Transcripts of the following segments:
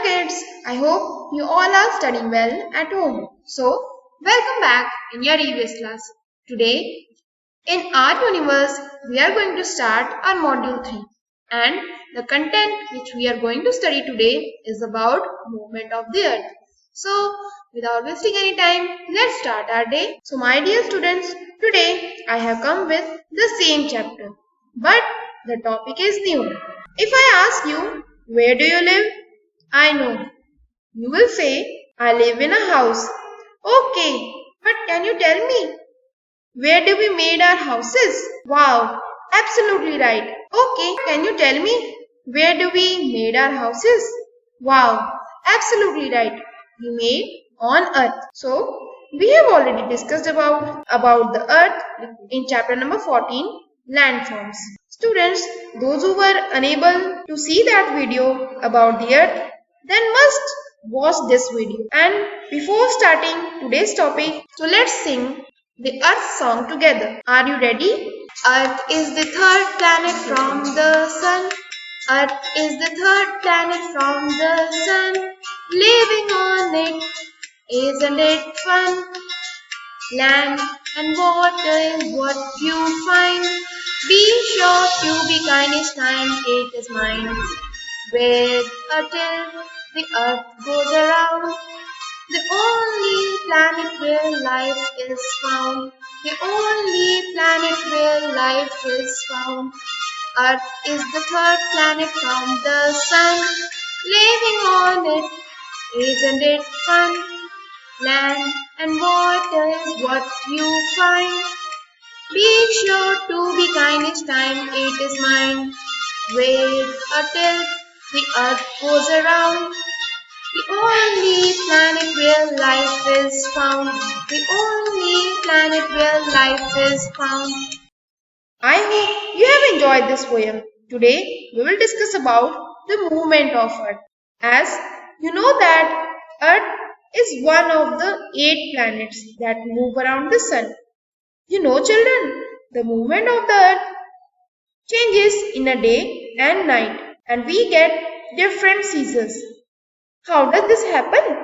kids, I hope you all are studying well at home. So, welcome back in your EVS class. Today, in our universe, we are going to start our module 3. And the content which we are going to study today is about movement of the earth. So, without wasting any time, let's start our day. So, my dear students, today I have come with the same chapter. But the topic is new. If I ask you, where do you live? I know. You will say, I live in a house. Okay, but can you tell me, where do we made our houses? Wow, absolutely right. Okay, can you tell me, where do we made our houses? Wow, absolutely right. We made on earth. So, we have already discussed about the earth in chapter number 14, landforms. Students, those who were unable to see that video about the earth, then must watch this video. And before starting today's topic, so let's sing the earth song together. Are you ready? Earth is the third planet from the sun. Earth is the third planet from the sun. Living on it, isn't it fun? Land and water is what you find. Be sure to be kind each time it is mine. With a tilt, the earth goes around. The only planet where life is found. The only planet where life is found. Earth is the third planet from the sun. Living on it, isn't it fun? Land and water is what you find. Be sure to be kind each time it is mine. With a tilt, the earth goes around. The only planet where life is found. The only planet where life is found. I hope you have enjoyed this poem. Today we will discuss about the movement of earth. As you know that earth is one of the 8 planets that move around the sun. You know children, the movement of the earth changes in a day and night and we get different seasons. How does this happen?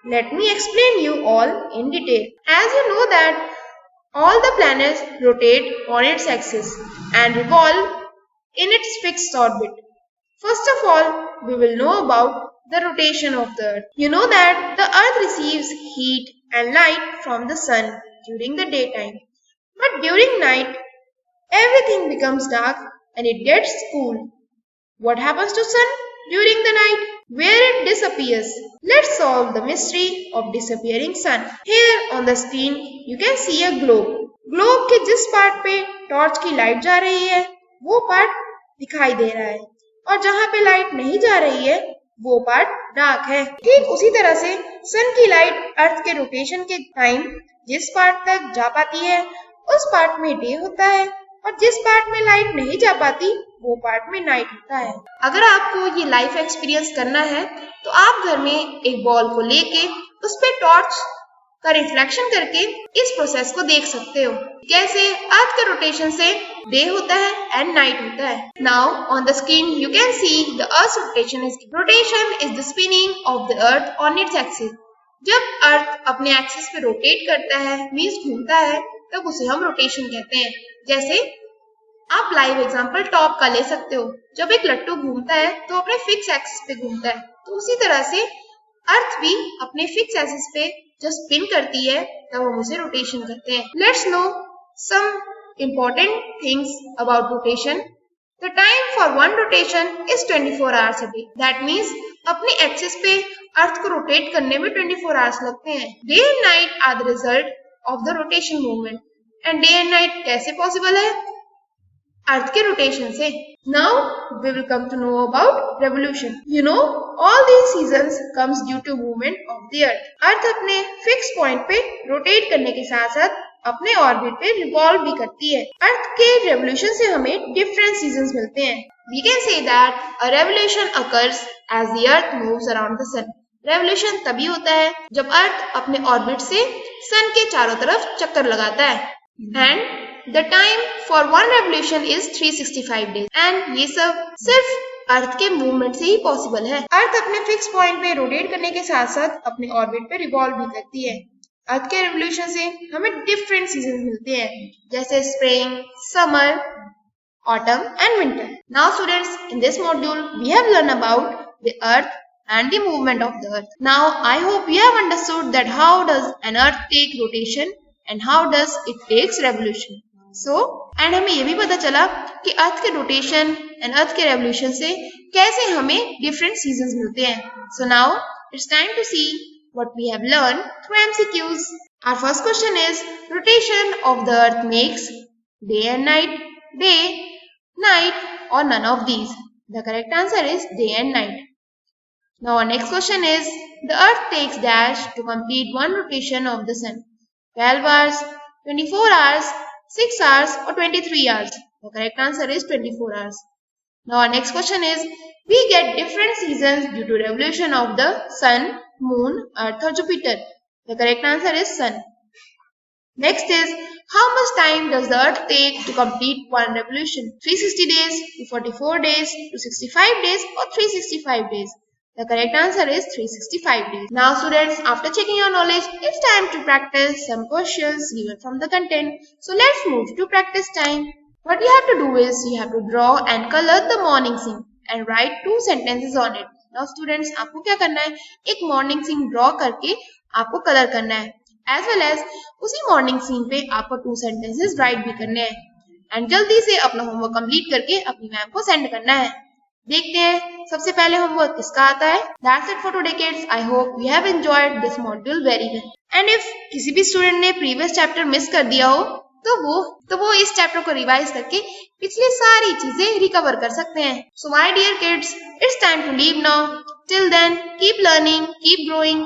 Let me explain you all in detail. As you know that all the planets rotate on its axis and revolve in its fixed orbit. First of all, we will know about the rotation of the earth. You know that the earth receives heat and light from the sun during the daytime. But during night, everything becomes dark and it gets cool. What happens to sun during the night? Where it disappears. Let's solve the mystery of disappearing sun. Here on the screen, you can see a globe. Globe के जिस part पे torch की light जा रही है, वो part दिखाई दे रहा है और जहाँ पे लाइट नहीं जा रही है, वो पार्ट डार्क है। ठीक उसी तरह से सन की लाइट अर्थ के रोटेशन के टाइम जिस पार्ट तक जा पाती है, उस पार्ट में डे होता है और जिस पार्ट में लाइट नहीं जा पाती वो पार्ट में नाइट होता है। अगर आपको ये लाइफ एक्सपीरियंस करना है तो आप घर में एक बॉल को लेके उस पे टॉर्च का रिफ्लेक्शन करके इस प्रोसेस को देख सकते हो, कैसे अर्थ के रोटेशन से डे होता है एंड नाइट होता है। Now on the screen you can see the earth rotation is the spinning of the earth on its axis. जब अर्थ अपने एक्सिस पे रोटेट करता है मींस घूमता है तब उसे हम रोटेशन कहते हैं। जैसे आप लाइव एग्जांपल टॉप का ले सकते हो, जब एक लट्टू घूमता है तो अपने फिक्स एक्सिस पे घूमता है, तो उसी तरह से अर्थ भी अपने फिक्स एक्सिस पे जब स्पिन करती है तब हम उसे रोटेशन कहते हैं। Let's know some important things about rotation. The time for one rotation is 24 hours a day. That means अपने एक्सिस पे अर्थ को रोटेट करने में 24 आवर्स लगते हैं। Day and night are the result of the rotation movement. And day and night कैसे possible है? Earth के रोटेशन से। Now we will come to know about revolution. You know, all these seasons comes due to movement of the earth. अर्थ अपने fix point पे rotate करने के साथ साथ अपने ऑर्बिट पे रिवॉल्व भी करती है। अर्थ के रेवोल्यूशन से हमें डिफरेंट सीजन्स मिलते हैं। We can say that a revolution occurs as the earth moves around the sun. Revolution तभी होता है जब अर्थ अपने ऑर्बिट से सन के चारों तरफ चक्कर लगाता है। And the time for one revolution is 365 days. And ये सब सिर्फ अर्थ के मूवमेंट से ही पॉसिबल है। अर्थ अपने फिक्स पॉइंट पे रोटेट करने के साथ साथ अपने ऑर्बिट पे रिवॉल्व भी करती है। अर्थ के रेवोल्यूशन से हमें डिफरेंट सीजन मिलते हैं, जैसे spring, summer, autumn and winter. Now students, in this module we have learned about the earth and the movement of the earth. Now I hope you have understood that how does an earth take rotation and how does it takes revolution. So, and हमें ये भी पता चला कि अर्थ के rotation and earth के revolution से कैसे हमें डिफरेंट सीजन्स मिलते हैं. So now it's time to see what we have learned through MCQs. Our first question is, rotation of the earth makes day and night, day, night or none of these. The correct answer is day and night. Now our next question is, the earth takes dash to complete one rotation of the sun. 12 hours, 24 hours, 6 hours or 23 hours. The correct answer is 24 hours. Now our next question is, we get different seasons due to revolution of the sun, moon, earth or Jupiter. The correct answer is sun. Next is, how much time does the earth take to complete one revolution? 360 days, 244 days, 265 days or 365 days? The correct answer is 365 days. Now students, after checking your knowledge, it's time to practice some questions given from the content. So let's move to practice time. What you have to do is, you have to draw and color the morning scene and write 2 sentences on it. Now students, आपको क्या करना है, एक morning scene draw करके आपको colour करना है, as well as उसी मॉर्निंग सीन पे आपको 2 सेंटेंसेस राइट भी करने हैं एंड जल्दी से अपना होमवर्क कंप्लीट करके अपनी मैम को सेंड करना है. देखते हैं सबसे पहले होमवर्क किसका आता है. That's it for today kids. I hope you have enjoyed this module very well. And if किसी भी स्टूडेंट ने प्रीवियस चैप्टर मिस कर दिया हो तो वो इस चैप्टर को रिवाइज करके पिछली सारी चीजें रिकवर कर सकते हैं. So my dear kids, it's time to leave now. Till then keep learning, keep growing.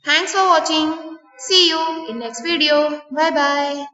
Thanks for watching. See you in next video. Bye bye.